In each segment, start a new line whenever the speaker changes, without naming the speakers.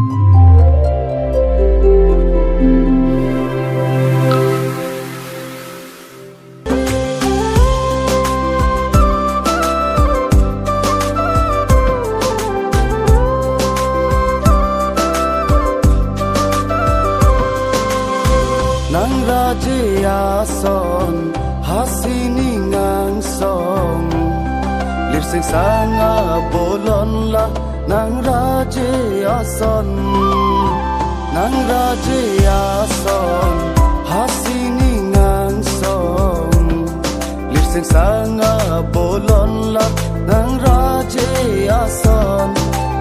Nang raja son hasini ngang song lir sing sanga bolon la nang raja son hasini ngang song lir sing sanga bolon la nang raja son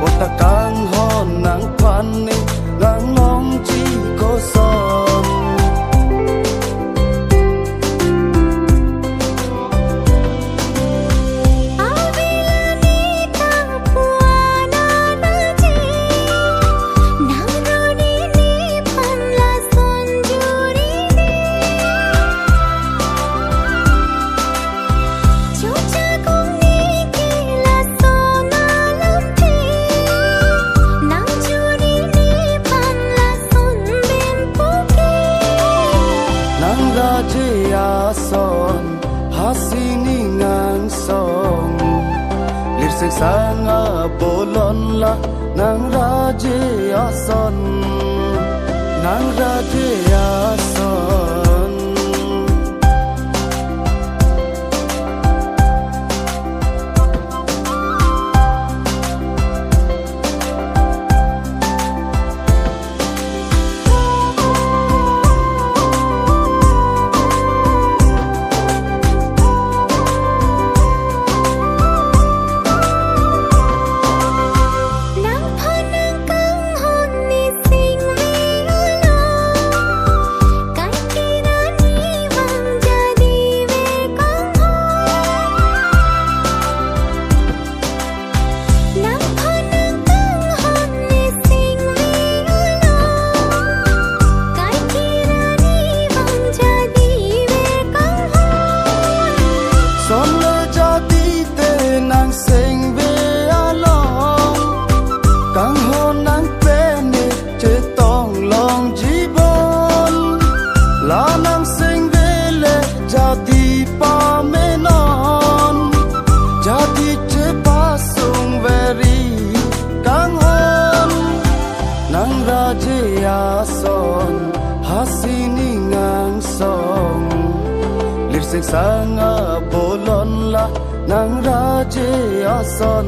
otakang hon nang pani nang long chi ko son son hasini ngang song lir sing sanga bolon la nang raja son son hasini ngang song lir sing sanga bolon la nang raja son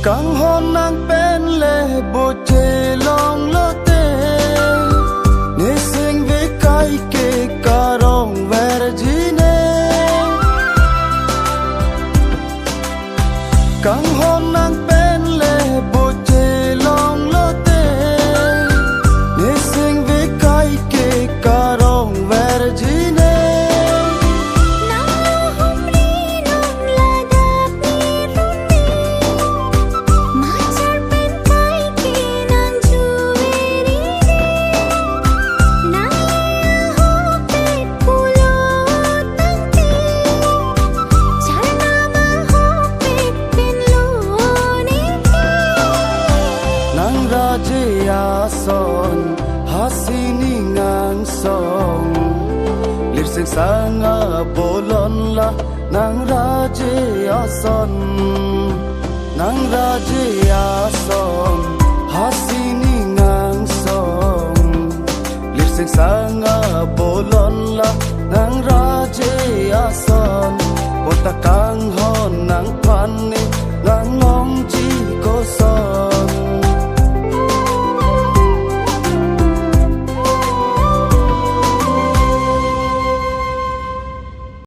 kang hon nang pen le bo che long lo te ne sing ve kai ke karong vergine kang hon nang pen le bo che long lo te ne sing ve kai ke karong vergine son hasini ngang song lir sing sanga bolon la nang raja son